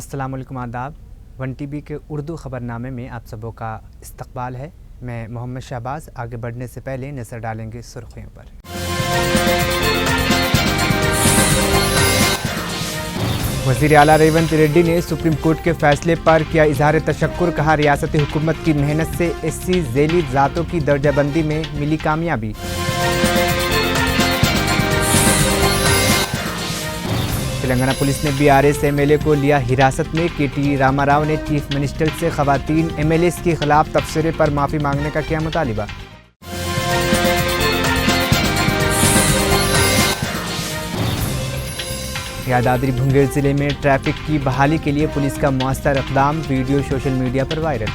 अस्सलाम वालेकुम आदाब। वन टीवी के उर्दू ख़बरनामे में आप सबों का इस्तकबाल है। मैं मोहम्मद शहबाज। आगे बढ़ने से पहले नज़र डालेंगे सुर्खियों पर। वज़ीर आला रेवंत रेड्डी ने सुप्रीम कोर्ट के फैसले पर किया इजहार तशक्कुर। कहा, रियासती हुकूमत की मेहनत से एससी झेली ज़ातों की दर्जाबंदी में मिली कामयाबी। तेलंगाना पुलिस ने बीआरएस एमएलए को लिया हिरासत में। केटी रामाराव ने चीफ मिनिस्टर से खवातीन एमएलएस के खिलाफ तबसरे पर माफ़ी मांगने का किया मुतालिबा। यादाद्री मुंगेर जिले में ट्रैफिक की बहाली के लिए पुलिस का मौसर इक़दाम। वीडियो सोशल मीडिया पर वायरल।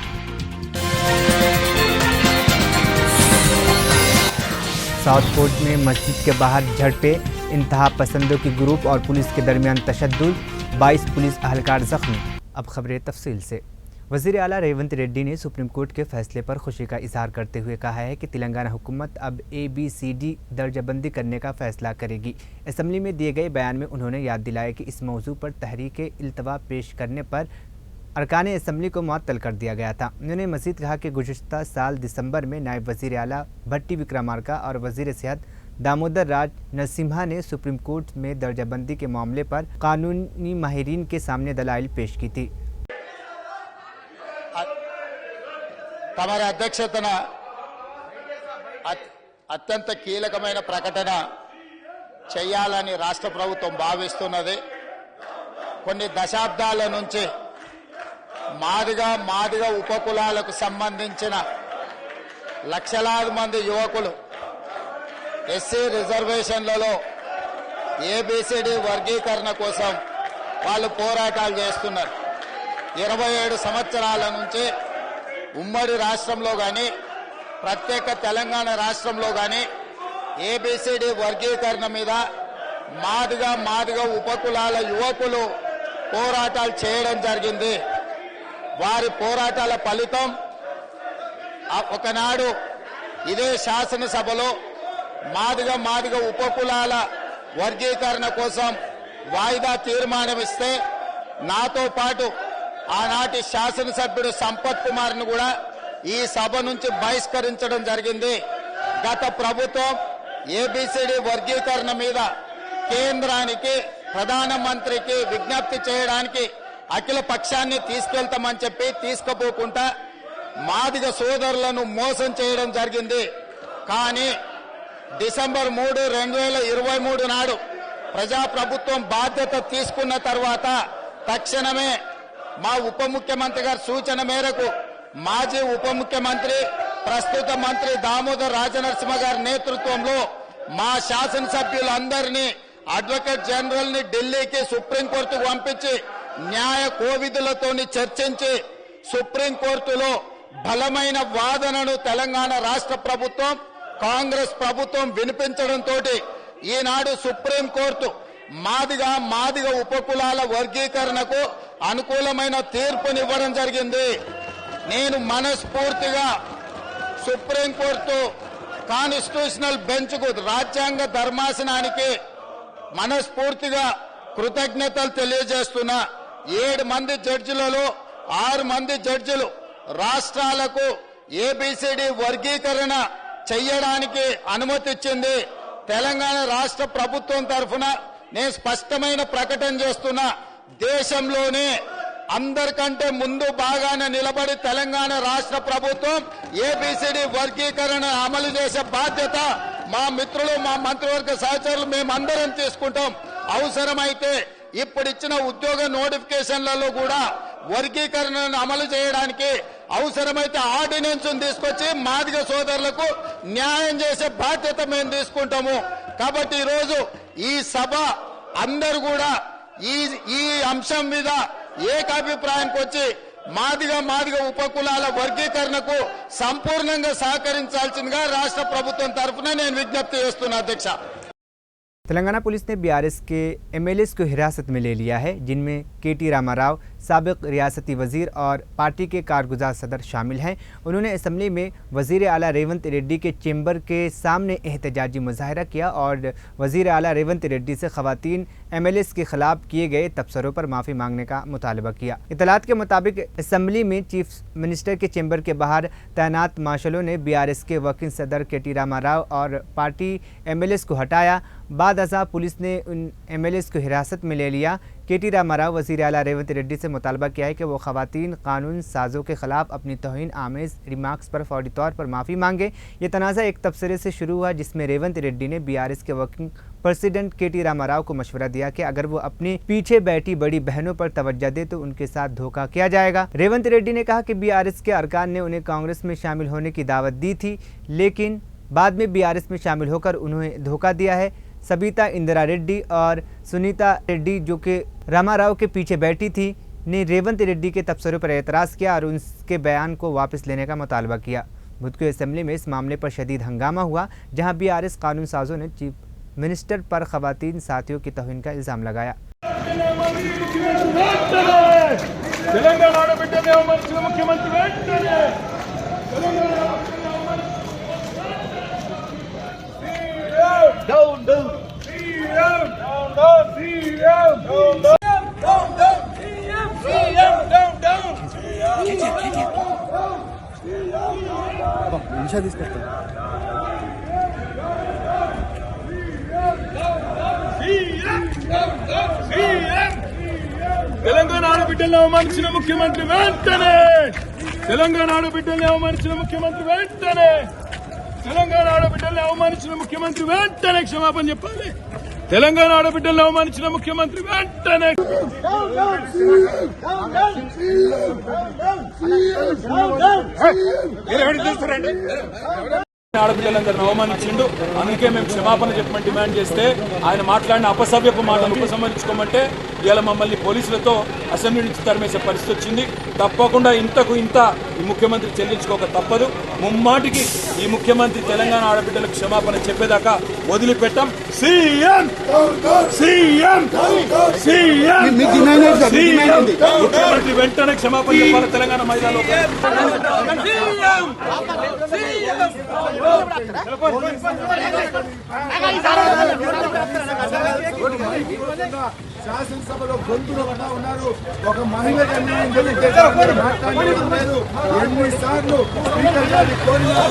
साउथ कोर्ट में मस्जिद के बाहर झड़पे। इंतहा पसंदों की ग्रुप और पुलिस के दरमियान तशद्दुद। 22 पुलिस अहलकार जख्मी। अब खबरें तफसील से। वज़ीर आला रेवंत रेड्डी ने सुप्रीम कोर्ट के फैसले पर खुशी का इजहार करते हुए कहा है कि तेलंगाना हुकूमत अब ABCD दर्जाबंदी करने का फैसला करेगी। असम्बली में दिए गए बयान में उन्होंने याद दिलाया कि इस मौजू पर तहरीक इल्तवा पेश करने पर अरकान असम्बली को मुअत्तल कर दिया गया था। उन्होंने मज़ीद कहा कि गुज़िश्ता साल दिसंबर में नायब वज़ीर आला भट्टी विक्रमार्का और वज़ीर सेहत दामोदर राज नरसिम्हा ने सुप्रीम कोर्ट में दर्जाबंदी के मामले पर कानूनी माहिरीन के सामने दलाइल पेश की थी। తమరి అధ్యక్షతన అత్యంత కీలకమైన ప్రకటన చేయాలని రాష్ట్ర ప్రభుత్వం భావిస్తున్నది। కొన్ని దశాబ్దాల నుంచి మాదిగ ఉపకులాలకు సంబంధించిన లక్షలాది మంది యువకులు ఎస్సీ రిజర్వేషన్లలో ABCD వర్గీకరణ కోసం వాళ్ళు పోరాటాలు చేస్తున్నారు। 27 సంవత్సరాల నుంచి ఉమ్మడి రాష్ట్రంలో గాని ప్రత్యేక తెలంగాణ రాష్ట్రంలో గాని ABCD వర్గీకరణ మీద మాదిగ ఉపకులాల యువకులు పోరాటాలు చేయడం జరిగింది। వారి పోరాటాల ఫలితం ఒకనాడు ఇదే శాసనసభలో మాదిగ ఉపకులాల వర్గీకరణ కోసం వాయిదా తీర్మానం ఇస్తే నాతో పాటు ఆనాటి శాసనసభ్యుడు సంపత్ కుమార్ ను కూడా ఈ సభ నుంచి బహిష్కరించడం జరిగింది। గత ప్రభుత్వం ABCD వర్గీకరణ మీద కేంద్రానికి ప్రధానమంత్రికి విజ్ఞప్తి చేయడానికి అఖిల పక్షాన్ని తీసుకెళ్తామని చెప్పి తీసుకుపోకుండా మాదిగ సోదరులను మోసం చేయడం జరిగింది। కానీ డిసెంబర్ 3, 2023 నాడు ప్రజాప్రభుత్వం బాధ్యత తీసుకున్న తర్వాత తక్షణమే మా ఉప ముఖ్యమంత్రి గారి సూచన మేరకు మాజీ ఉప ముఖ్యమంత్రి ప్రస్తుత మంత్రి దామోదర్ రాజనరసింహ గారి నేతృత్వంలో మా శాసనసభ్యులందరినీ అడ్వకేట్ జనరల్ ని ఢిల్లీకి సుప్రీంకోర్టుకు పంపించి న్యాయ కోవిధులతోని చర్చించి సుప్రీంకోర్టులో బలమైన వాదనను తెలంగాణ రాష్ట్ర ప్రభుత్వం కాంగ్రెస్ ప్రభుత్వం వినిపించడంతో ఈనాడు సుప్రీంకోర్టు మాదిగ ఉపకులాల వర్గీకరణకు అనుకూలమైన తీర్పునివ్వడం జరిగింది। నేను మనస్ఫూర్తిగా సుప్రీంకోర్టు కాన్స్టిట్యూషనల్ బెంచ్ కు రాజ్యాంగ ధర్మాసనానికి మనస్ఫూర్తిగా కృతజ్ఞతలు తెలియజేస్తున్నా। 7 మంది జడ్జిలలో 6 మంది జడ్జిలు రాష్ట్రాలకు ABCD వర్గీకరణ చేయడానికి అనుమతి ఇచ్చింది। తెలంగాణ రాష్ట్ర ప్రభుత్వం తరఫున నేను స్పష్టమైన ప్రకటన చేస్తున్నా, దేశంలోనే అందరికంటే ముందు బాగానే నిలబడి తెలంగాణ రాష్ట్ర ప్రభుత్వం ABCD వర్గీకరణ అమలు చేసే బాధ్యత మా మిత్రులు మా మంత్రివర్గ సహచరులు మేమందరం తీసుకుంటాం। అవసరమైతే ఇప్పుడిచ్చిన ఉద్యోగ నోటిఫికేషన్లలో కూడా వర్గీకరణను అమలు చేయడానికి అవసరమైతే ఆర్డినెన్స్ తీసుకొచ్చి మాదిగ సోదరులకు న్యాయం చేసే బాధ్యత మేము తీసుకుంటాము। కాబట్టి ఈరోజు ఈ సభ అందరూ కూడా ఈ అంశం మీద ఏకాభిప్రాయానికి వచ్చి మాదిగ ఉపకులాల వర్గీకరణకు సంపూర్ణంగా సహకరించాల్సిందిగా రాష్ట్ర ప్రభుత్వం తరఫున నేను విజ్ఞప్తి చేస్తున్నా అధ్యక్ష। तेलंगाना पुलिस ने बीआरएस के एमएलएस को हिरासत में ले लिया है, जिनमें केटी रामाराव, साबिक रियासती वजीर और पार्टी के कारगुजार सदर शामिल हैं। उन्होंने असेंबली में वजीर आला रेवंत रेड्डी के चेंबर के सामने एहतजाजी मुजाहरा किया और वजीर आला रेवंत रेड्डी से खवातीन एमएलएस के खिलाफ किए गए तबसरों पर माफ़ी मांगने का मुतालबा किया। इतलात के मुताबिक असेंबली में चीफ मिनिस्टर के चेंबर के बाहर तैनात मार्शलों ने बीआरएस के वर्किंग सदर केटी रामाराव और पार्टी एमएलएस को हटाया। बाद अज़ा पुलिस ने उन एमएलएस को हिरासत में ले लिया। केटी रामाराव वज़ीर आला रेवंत रेड्डी से मुतालबा किया है कि वो ख़वातीन कानून साज़ों के ख़िलाफ़ अपनी तौहीन आमेज़ रिमार्क्स पर फौरी तौर पर माफ़ी मांगे। ये तनाज़ा एक तबसरे से शुरू हुआ जिसमें रेवंत रेड्डी ने बीआरएस के वर्किंग प्रेसिडेंट केटी रामाराव को मशवरा दिया कि अगर वो अपनी पीछे बैठी बड़ी बहनों पर तवज्जो दे तो उनके साथ धोखा किया जाएगा। रेवंत रेड्डी ने कहा कि बीआरएस के अरकान ने उन्हें कांग्रेस में शामिल होने की दावत दी थी, लेकिन बाद में बीआरएस में शामिल होकर उन्हें धोखा दिया है। सबिता इंदिरा रेड्डी और सुनीता रेड्डी, जो कि रामाराव के पीछे बैठी थी, ने रेवंत रेड्डी के तबसरों पर एतराज़ किया और उनके बयान को वापस लेने का मुतालबा किया। बुध को असेंबली में इस मामले पर शदीद हंगामा हुआ, जहां बीआरएस कानून साजों ने चीफ मिनिस्टर पर खवातीन साथियों की तौहीन का इल्ज़ाम लगाया। Down, down. CM, down, down. CM, down, down. Down, down. CM, down, down. Nisha this करता है। తెలంగాణ ఆడబిడ్డల్ని అవమానించిన ముఖ్యమంత్రి వెంటనే తెలంగాణ ఆడబిడ్డల్ని అవమానించిన ముఖ్యమంత్రి వెంటనే తెలంగాణ ఆడబిడ్డల్ని అవమానించిన ముఖ్యమంత్రి వెంటనే క్షమాపణ చెప్పాలి. తెలంగాణ ఆడబిడ్డల్ని అవమానించిన ముఖ్యమంత్రి వెంటనే ఆడబిడ్డలందరిని అవమానించిండు. అందుకే మేము క్షమాపణ చెప్పమని డిమాండ్ చేస్తే ఆయన మాట్లాడిన అపసవ్యపు మాటలు ఉపసంహరించుకోమంటే ఇవాళ మమ్మల్ని పోలీసులతో అసెంబ్లీ నుంచి తరిమేసే పరిస్థితి వచ్చింది. తప్పకుండా ఇంతకు ఇంత ఈ ముఖ్యమంత్రి చెల్లించుకోక తప్పదు. ముమ్మాటికి ఈ ముఖ్యమంత్రి తెలంగాణ ఆడబిడ్డలకు క్షమాపణ చెప్పేదాకా వదిలిపెట్టాం. సీఎం సీఎం సీఎం ముఖ్యమంత్రి వెంటనే క్షమాపణ చెప్పాలి. తెలంగాణ మహిళలు శాసనసభలో గొంతులు పడ్డా ఉన్నారు. ఒక మహిళకు అన్యాయం జరిగితే మాట్లాడలేదు. ఎన్నిసార్లు స్పీకర్ గారిని కోరినా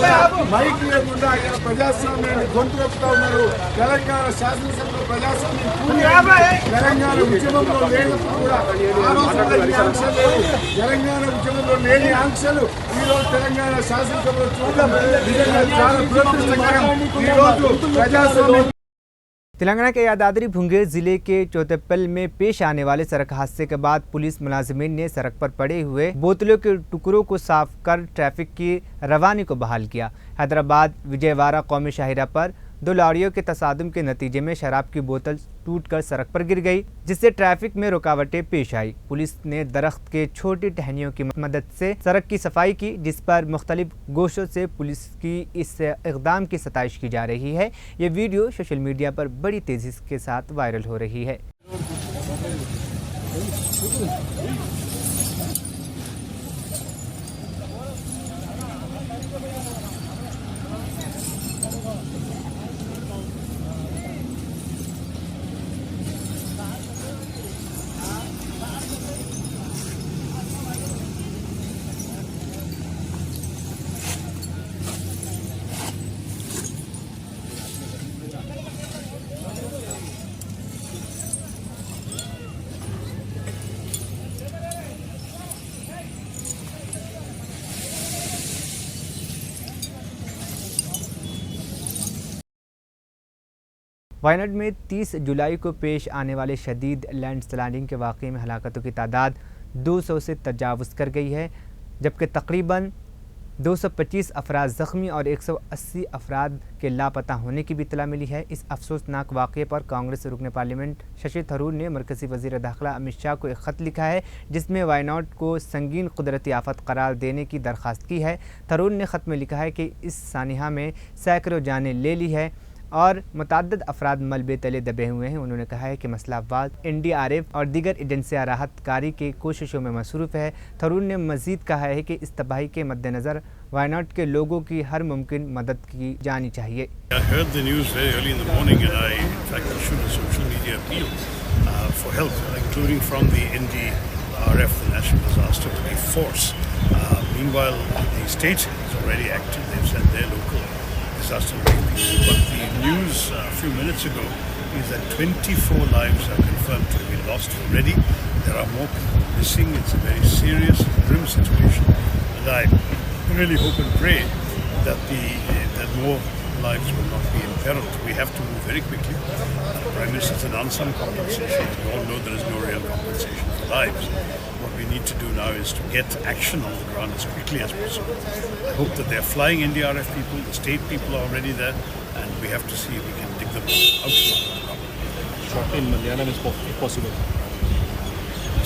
మైక్ లేకుండా ఆయన ప్రజాస్వామ్యాన్ని గొంతులొప్పుతా ఉన్నారు. తెలంగాణ శాసనసభలో ప్రజాస్వామ్యం తెలంగాణ ఉద్యమంలో లేనప్పుడు కూడా ఆ రోజు ఈ ఆంక్షలు లేవు. తెలంగాణ ఉద్యమంలో లేని ఆంక్షలు ఈ రోజు తెలంగాణ శాసనసభలో చూడడం నిజంగా చాలా దురదృష్టకరం. ఈ రోజు ప్రజాస్వామ్యం। तेलंगाना के यादाद्री भुंगेर जिले के चौतेपल में पेश आने वाले सड़क हादसे के बाद पुलिस मुलाजिमीन ने सड़क पर पड़े हुए बोतलों के टुकड़ों को साफ कर ट्रैफिक की रवानी को बहाल किया। हैदराबाद विजयवाड़ा कौमी शाहिरा पर दो लॉरियों के तसादुम के नतीजे में शराब की बोतल टूटकर सड़क पर गिर गई, जिससे ट्रैफिक में रुकावटें पेश आई। पुलिस ने दरख्त के छोटी टहनियों की मदद से सड़क की सफाई की, जिस पर मुख्तलिफ गोशों से पुलिस की इस इक़दाम की सताइश की जा रही है। ये वीडियो सोशल मीडिया पर बड़ी तेज़ी के साथ वायरल हो रही है। वायनाड में 30 जुलाई को पेश आने वाले शदीद लैंडस्लाइडिंग के वाक़े में हलाकतों की तादाद 200 से तजावुज़ कर गई है, जबकि तकरीबन 225 अफराद ज़ख्मी और 180 अफराद के लापता होने की भी इत्तला मिली है। इस अफसोसनाक वाक़े पर कांग्रेस रुकन पार्लियामेंट शशि थरूर ने मरकज़ी वज़ीर दाखिला अमित शाह को एक ख़त लिखा है, जिसमें वायनाड को संगीन कुदरती आफत करार देने की दरख्वास्त की है। थरूर ने ख़त में लिखा है कि इस सानिहा में सैकड़ों जानें ले ली है। और मुतअद्दिद अफराद मलबे तले दबे हुए हैं। उन्होंने कहा है कि मसला अफवाज NDRF और दीगर एजेंसियाँ राहत कारी की कोशिशों में मसरूफ़ है। थरून ने मज़ीद कहा है कि इस तबाही के मद्देनज़र वायनाड के लोगों की हर मुमकिन मदद की जानी चाहिए। I heard the news very early in the morning and I in fact issued a social media appeal for help, including from the NDRF, the National Disaster Relief Force. Meanwhile, the state is already active. They've sent their local disaster relief people. But the news a few minutes ago is that 24 lives are confirmed to have been lost already. There are more people missing. It's a very serious, grim situation. And I really hope and pray that more lives will not be imperiled. We have to move very quickly. Prime Minister has announced some compensation. We all know there is no real compensation for lives. What we need to do now is to get action on the ground as quickly as possible. I hope that they're flying NDRF people, the state people are already there, and we have to see if we can dig them out from the ground. Shot in Malayalam is possible.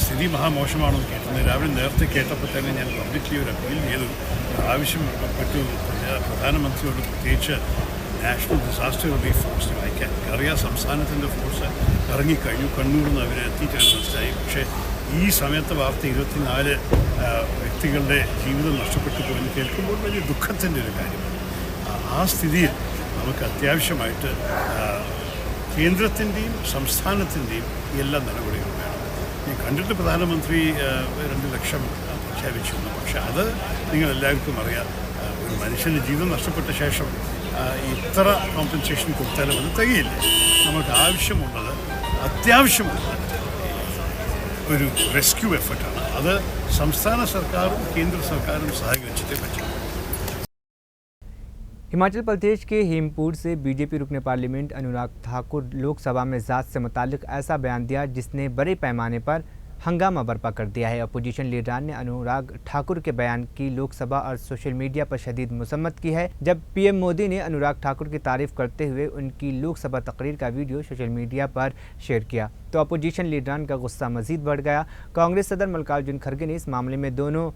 സ്ഥിതി മഹാമോശമാണെന്ന് കേട്ടത് രാവിലെ നേരത്തെ കേട്ടപ്പോൾ തന്നെ ഞാൻ publicly ഒരു appeal ചെയ്തു. ആവശ്യപ്പെട്ടു പ്രധാനമന്ത്രിയോട് പ്രത്യേകിച്ച് നാഷണൽ ഡിസാസ്റ്റർ റിലീഫ് ഫോഴ്സ് വായിക്കാൻ. അറിയാം സംസ്ഥാനത്തിൻ്റെ ഫോഴ്സ് ഇറങ്ങിക്കഴിഞ്ഞു, കണ്ണൂരിൽ നിന്ന് അവർ എത്തിയിട്ടാണ് മനസ്സിലായി. പക്ഷേ ഈ സമയത്തെ വാർത്ത 24 വ്യക്തികളുടെ ജീവിതം നഷ്ടപ്പെട്ടു പോയെന്ന് കേൾക്കുമ്പോൾ വലിയ ദുഃഖത്തിൻ്റെ ഒരു കാര്യമാണ്. ആ സ്ഥിതിയിൽ നമുക്ക് അത്യാവശ്യമായിട്ട് കേന്ദ്രത്തിൻ്റെയും സംസ്ഥാനത്തിൻ്റെയും എല്ലാ നടപടികളും വേണം. ഞാൻ കണ്ടിട്ട് പ്രധാനമന്ത്രി 2 ലക്ഷം പ്രഖ്യാപിച്ചിരുന്നു. പക്ഷെ അത് നിങ്ങളെല്ലാവർക്കും അറിയാം, ഒരു മനുഷ്യൻ്റെ ജീവൻ നഷ്ടപ്പെട്ട ശേഷം ഇത്ര കോമ്പൻസേഷൻ കൊടുത്താലും അത് തികയില്ല. നമുക്ക് ആവശ്യമുള്ളത് അത്യാവശ്യമുള്ളത് ഒരു റെസ്ക്യൂ എഫർട്ടാണ്. അത് സംസ്ഥാന സർക്കാരും കേന്ദ്ര സർക്കാരും സഹകരിച്ചിട്ടേ പറ്റും. हिमाचल प्रदेश के हेमपुर से बीजेपी रुकने पार्लियामेंट अनुराग ठाकुर लोकसभा में जात से मुतालिक ऐसा बयान दिया जिसने बड़े पैमाने पर हंगामा बर्पा कर दिया है। अपोजिशन लीडर ने अनुराग ठाकुर के बयान की लोकसभा और सोशल मीडिया पर शदीद मसम्मत की है। जब PM मोदी ने अनुराग ठाकुर की तारीफ करते हुए उनकी लोकसभा तकरीर का वीडियो सोशल मीडिया पर शेयर किया तो अपोजिशन लीडरान का गुस्सा मजीद बढ़ गया। कांग्रेस सदर मल्लिकार्जुन खड़गे ने इस मामले में दोनों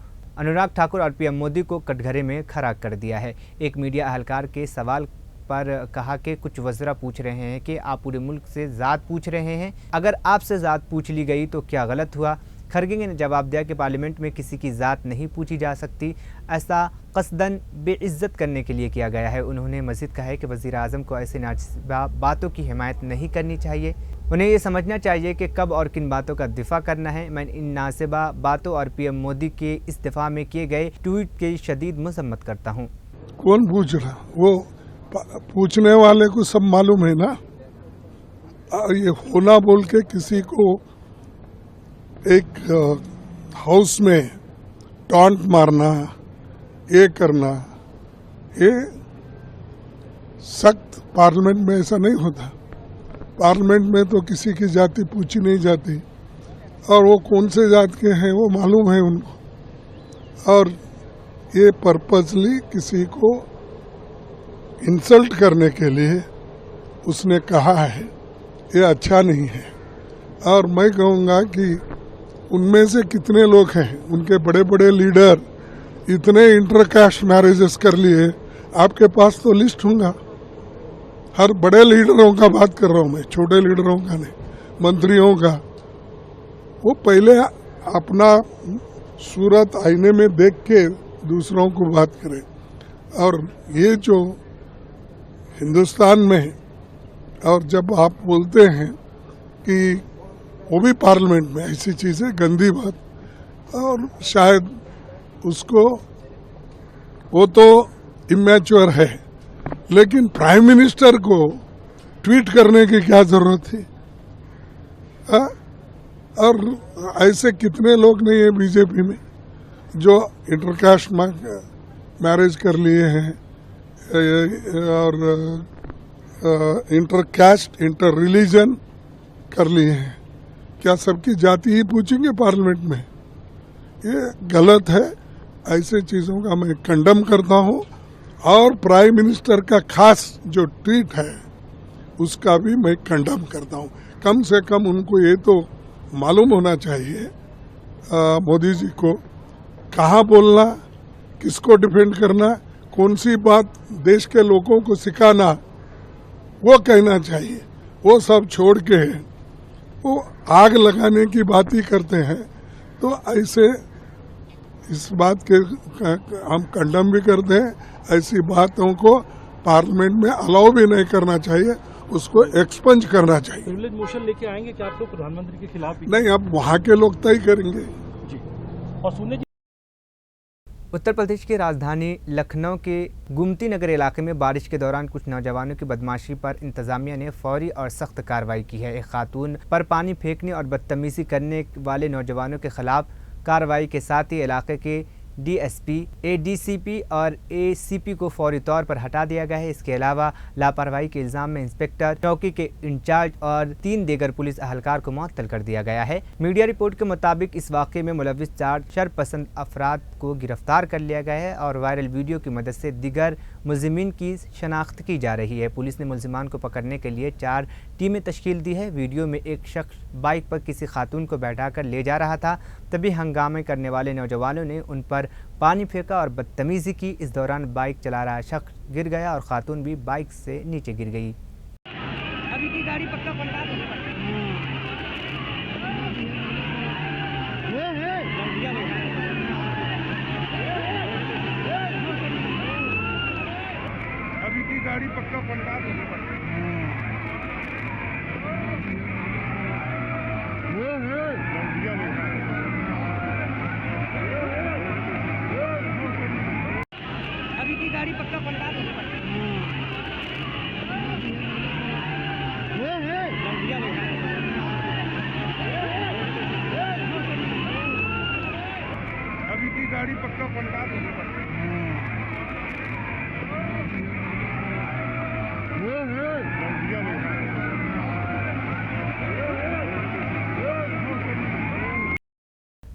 अनुराग ठाकुर और PM मोदी को कटघरे में खड़ा कर दिया है। एक मीडिया अहलकार के सवाल पर कहा कि कुछ वज़रा पूछ रहे हैं कि आप पूरे मुल्क से ज़ात पूछ रहे हैं, अगर आपसे ज़ात पूछ ली गई तो क्या गलत हुआ। खड़गे ने जवाब दिया कि पार्लियामेंट में किसी की ज़ात नहीं पूछी जा सकती, ऐसा कस्दन बेइज्जत करने के लिए किया गया है। उन्होंने मज़ीद कहा है कि वज़ीर आज़म को ऐसी नाजिबा बातों की हिमायत नहीं करनी चाहिए। उन्हें ये समझना चाहिए कि कब और किन बातों का दिफा करना है। मैं इन नासिबा बातों और PM मोदी के इस दिफा में किए गए ट्वीट की शदीद मसम्मत करता हूँ। कौन पूछ रहा? वो पूछने वाले को सब मालूम है ना। ये होना बोल के किसी को एक हाउस में टॉन्ट मारना, ये करना, ये सख्त पार्लियामेंट में ऐसा नहीं होता। पार्लियामेंट में तो किसी की जाति पूछी नहीं जाती और वो कौन से जात के हैं वो मालूम है उनको। और ये पर्पसली किसी को इंसल्ट करने के लिए उसने कहा है, ये अच्छा नहीं है। और मैं कहूँगा कि उनमें से कितने लोग हैं, उनके बड़े बड़े लीडर इतने इंटरकास्ट मैरिजेस कर लिए, आपके पास तो लिस्ट होगा। हर बड़े लीडरों का बात कर रहा हूँ मैं, छोटे लीडरों का नहीं, मंत्रियों का। वो पहले अपना सूरत आईने में देख के दूसरों को बात करें। और ये जो हिंदुस्तान में, और जब आप बोलते हैं कि वो भी पार्लियामेंट में ऐसी चीज़ें गंदी बात, और शायद उसको वो तो इमैच्योर है, लेकिन प्राइम मिनिस्टर को ट्वीट करने की क्या जरूरत थी? और ऐसे कितने लोग नहीं है बीजेपी में जो इंटरकास्ट मैरिज कर लिए हैं और इंटरकास्ट इंटर रिलीजन कर लिए हैं। क्या सबकी जाति ही पूछेंगे पार्लियामेंट में? ये गलत है। ऐसे चीज़ों का मैं कंडम करता हूँ। और प्राइम मिनिस्टर का खास जो ट्वीट है उसका भी मैं कंडम करता हूँ। कम से कम उनको ये तो मालूम होना चाहिए मोदी जी को कहाँ बोलना, किसको डिफेंड करना, कौन सी बात देश के लोगों को सिखाना, वो कहना चाहिए। वो सब छोड़ के वो आग लगाने की बात ही करते हैं। तो ऐसे इस बात के हम कंडम भी करते हैं। ऐसी बातों को पार्लियामेंट में अलाउ भी नहीं करना चाहिए, उसको एक्सपंज करना चाहिए। प्रिविलेज मोशन लेके आएंगे क्या आप लोग प्रधानमंत्री के खिलाफ? नहीं, अब वहाँ के लोग तय करेंगे जी। और सुनने उत्तर प्रदेश की राजधानी लखनऊ के गुमती नगर इलाके में बारिश के दौरान कुछ नौजवानों की बदमाशी पर इंतजामिया ने फौरी और सख्त कार्रवाई की है। एक खातून पर पानी फेंकने और बदतमीजी करने वाले नौजवानों के खिलाफ कार्रवाई के साथ ही इलाके के डीएसपी, एडीसीपी और एसीपी को फौरी तौर पर हटा दिया गया है। इसके अलावा लापरवाही के इल्जाम में इंस्पेक्टर चौकी के इंचार्ज और 3 दीगर पुलिस अहलकार को मुअत्तल कर दिया गया है। मीडिया रिपोर्ट के मुताबिक इस वाक़े में मुलविस 4 शरपसंद अफराद को गिरफ्तार कर लिया गया है और वायरल वीडियो की मदद से दीगर मुलजिमीन की शनाख्त की जा रही है। पुलिस ने मुलजिमान को पकड़ने के लिए 4 टीमें तश्कील दी है। वीडियो में एक शख्स बाइक पर किसी खातून को बैठाकर ले जा रहा था, तभी हंगामे करने वाले नौजवानों ने उन पर पानी फेंका और बदतमीजी की। इस दौरान बाइक चला रहा शख्स गिर गया और खातून भी बाइक से नीचे गिर गई। अभी की गाड़ी पक्का पलटा दो। अभी की गाड़ी पक्का पलटा दो। अभी की गाड़ी पक्का पलटा दो। अभी की गाड़ी पक्का पलटा दो।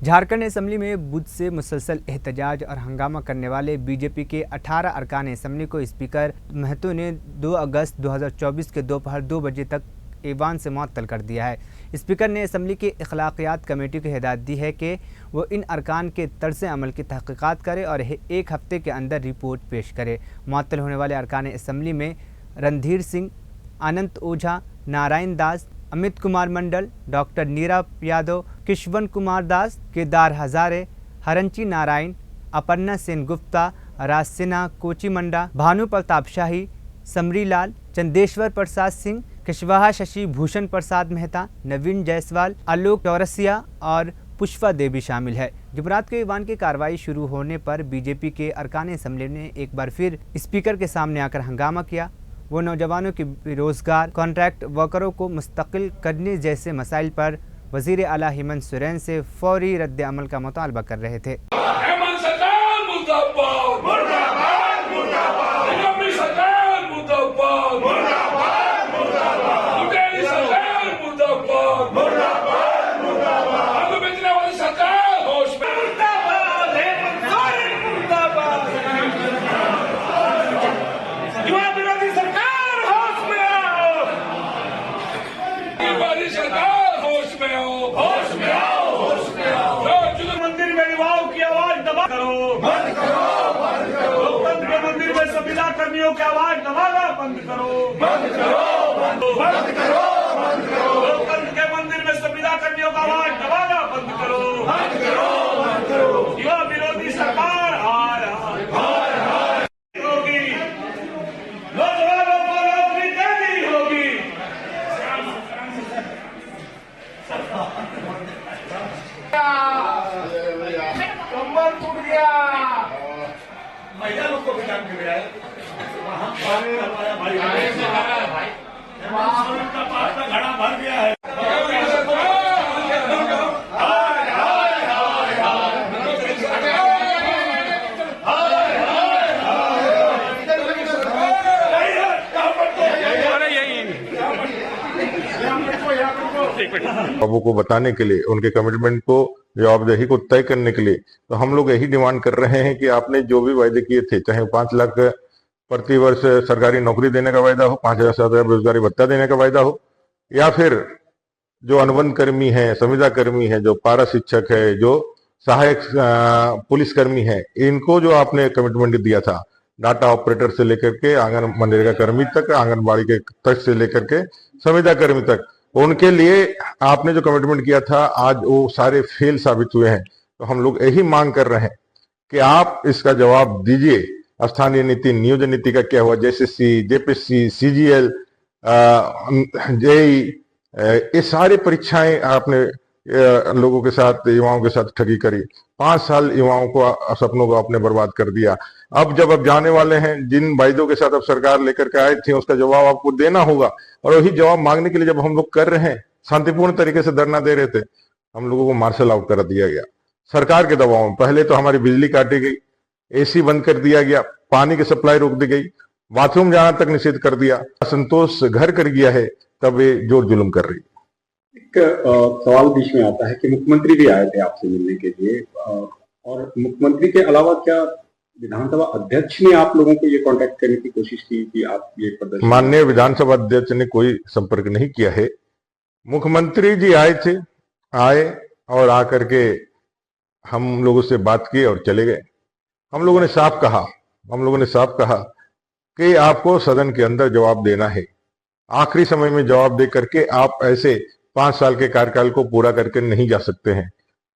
झारखंड असेंबली में बुध से मुसलसल एहतजाज और हंगामा करने वाले बीजेपी के 18 अरकान असेंबली को स्पीकर महतो ने 2 अगस्त 2024 के दोपहर 2 बजे तक ऐवान से मुअत्तल कर दिया है। स्पीकर ने असेंबली की अखलाकियात कमेटी को हिदायत दी है कि वो इन अरकान के तर्ज़ अमल की तहक़ीक़ात करे और 1 हफ्ते के अंदर रिपोर्ट पेश करे। मुअत्तल होने वाले अरकान असेंबली में रणधीर सिंह, अनंत ओझा, नारायण दास, अमित कुमार मंडल, डॉक्टर नीरा यादव, किशवन कुमार दास, केदार हजारे, हरंची नारायण, अपर्णा सेन गुप्ता, राज सिन्हा कोची मंडा, भानु प्रताप शाही, समरीलाल, चंदेश्वर प्रसाद सिंह, कुशवाहा शशि भूषण प्रसाद मेहता, नवीन जायसवाल, आलोक चौरसिया और पुष्पा देवी शामिल है। जुमेरात को ईवान की कार्रवाई शुरू होने पर बीजेपी के अरकान असेंबली ने एक बार फिर स्पीकर के सामने आकर हंगामा किया। वो नौजवानों के बेरोजगार, कॉन्ट्रैक्ट वर्करों को मुस्तकिल करने जैसे मसाइल पर वजीर आला हेमंत सोरेन से फौरी रद्द अमल का मुतालबा कर रहे थे। मंदिर में विवाह की आवाज दबा करो, बंद करो, बंद करो। लोकतंत्र के मंदिर में संविदा कर्मियों की आवाज दबाना बंद करो, बंद करो, बंद करो, बंद करो। लोकतंत्र के मंदिर में संविदा कर्मियों की आवाज दबाना बंद करो, बंद करो, बंद करो। युवा विरोधी सरकार हाय हाय हाय होगी, नौजवानों को नौकरी देनी होगी। कमर टूट गया, महिला लोग को भी काम कर रहा है। घड़ा भर गया है। बाबू को बताने के लिए, उनके कमिटमेंट को, जवाबदेही को तय करने के लिए, तो हम लोग यही डिमांड कर रहे हैं कि आपने जो भी वायदे किए थे, चाहे 5 लाख प्रति वर्ष सरकारी नौकरी देने का वायदा हो, 5,000 से ज्यादा बेरोजगारी भत्ता देने का वायदा हो, या फिर जो अनुबंध कर्मी है, संविदा कर्मी है, जो पारा शिक्षक है, जो सहायक पुलिसकर्मी है, इनको जो आपने कमिटमेंट दिया था डाटा ऑपरेटर से लेकर के आंगन मनरेगा कर्मी तक, आंगनबाड़ी के तक से लेकर के संविदा कर्मी तक, उनके लिए आपने जो कमिटमेंट किया था आज वो सारे फेल साबित हुए हैं। तो हम लोग यही मांग कर रहे हैं कि आप इसका जवाब दीजिए। स्थानीय नीति, नियोजन नीति का क्या हुआ? जेएसएससी, जेपीएससी, सीजीएल, जेई, ये सारी परीक्षाएं आपने लोगों के साथ, युवाओं के साथ ठगी करी। 5 साल युवाओं को, सपनों को आपने बर्बाद कर दिया। अब जब आप जाने वाले हैं, जिन वायदों के साथ अब सरकार लेकर के आए थे उसका जवाब आपको देना होगा। और वही जवाब मांगने के लिए जब हम लोग कर रहे हैं, शांतिपूर्ण तरीके से धरना दे रहे थे, हम लोगों को मार्शल आउट कर दिया गया सरकार के दबाव में। पहले तो हमारी बिजली काटी गई, एसी बंद कर दिया गया, पानी की सप्लाई रोक दी गई, बाथरूम जाना तक निषेध कर दिया, असंतोष घर कर गया है, तब ये जोर जुलुम कर रही। एक सवाल बीच में आता है कि मुख्यमंत्री भी आए थे आपसे मिलने के लिए, और मुख्यमंत्री के अलावा क्या विधानसभा अध्यक्ष ने आप लोगों को ये कांटेक्ट करने की कोशिश की कि आप ये प्रदर्शन? माननीय विधानसभा अध्यक्ष ने कोई संपर्क नहीं किया है। मुख्यमंत्री जी आए और आकर के हम लोगों से बात की और चले गए। हम लोगों ने साफ कहा कि आपको सदन के अंदर जवाब देना है। आखिरी समय में जवाब दे करके आप ऐसे 5 साल के कार्यकाल को पूरा करके नहीं जा सकते हैं।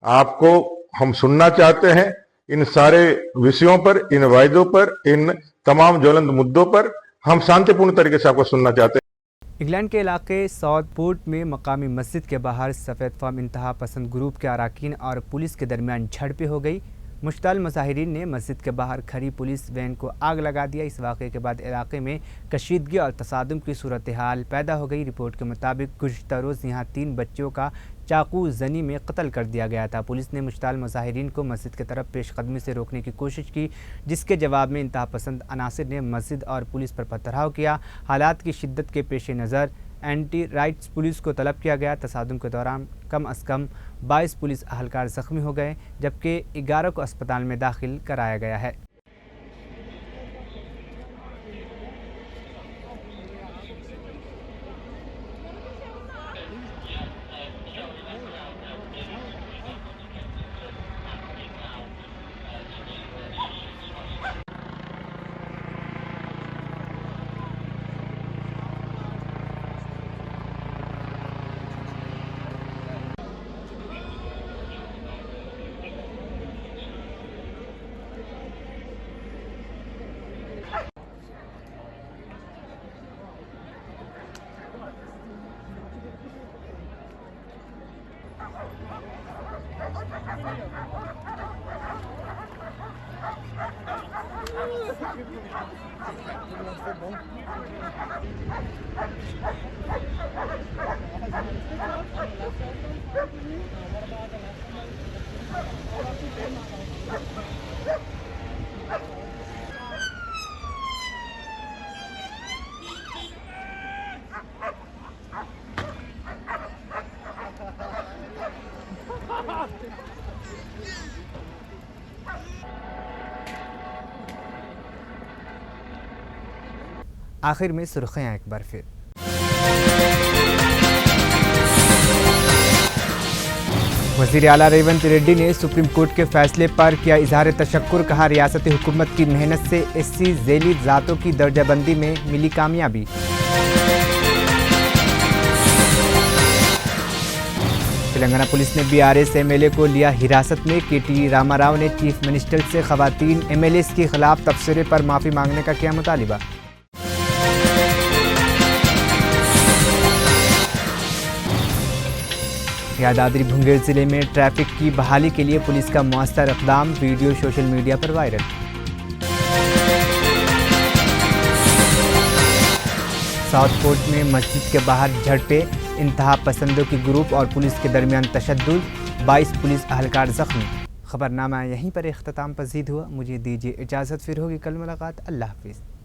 आपको हम सुनना चाहते हैं इन सारे विषयों पर, इन वायदों पर, इन तमाम ज्वलंत मुद्दों पर हम शांतिपूर्ण तरीके से आपको सुनना चाहते हैं। इंग्लैंड के इलाके साउथपोर्ट में मकामी मस्जिद के बाहर सफ़ेद फार्म इंतहा पसंद ग्रुप के अरकान और पुलिस के दरमियान झड़पें हो गई। मुश्ताल मुजाहिरीन ने मस्जिद के बाहर खड़ी पुलिस वैन को आग लगा दिया। इस वाक़े के बाद इलाके में कशीदगी और तसादुम की सूरत हाल पैदा हो गई। रिपोर्ट के मुताबिक गुज़िश्ता रोज़ यहाँ 3 बच्चों का चाकू जनी में कत्ल कर दिया गया था। पुलिस ने मुश्ताल मुजाहिरीन को मस्जिद की तरफ पेशकदमी से रोकने की कोशिश की, जिसके जवाब में इंतहा पसंद अनासिर ने मस्जिद और पुलिस पर पथराव किया। हालात की शिद्दत के पेश नज़र एंटी राइट्स पुलिस को तलब किया गया। तसादुम के दौरान कम अज़ कम 22 पुलिस अहलकार ज़ख्मी हो गए, जबकि 11 को अस्पताल में दाखिल कराया गया है। आखिर में सुर्खियां एक बार फिर। वज़ीर आला रेवंत रेड्डी ने सुप्रीम कोर्ट के फैसले पर किया इजहार तशक्कुर। कहा, रियासती हुकूमत की मेहनत से एससी झेली ज़ातों की दर्जाबंदी में मिली कामयाबी। तेलंगाना पुलिस ने बीआरएस एमएलए को लिया हिरासत में। केटी रामाराव ने चीफ मिनिस्टर से खवातीन एमएलएस के खिलाफ तबसरे पर माफ़ी मांगने का किया मुतालिबा। यादाद्री मुंगेर जिले में ट्रैफिक की बहाली के लिए पुलिस का मौसर इक़दाम, वीडियो सोशल मीडिया पर वायरल। साउथपोर्ट में मस्जिद के बाहर झड़पें, इंतहा पसंदों की ग्रुप और पुलिस के दरमियान तशद्दुद, 22 पुलिस अहलकार ज़ख्मी। खबरनामा यहीं पर इख्तिताम पजीद हुआ। मुझे दीजिए इजाज़त, फिर होगी कल मुलाकात। अल्लाह हाफ़िज़।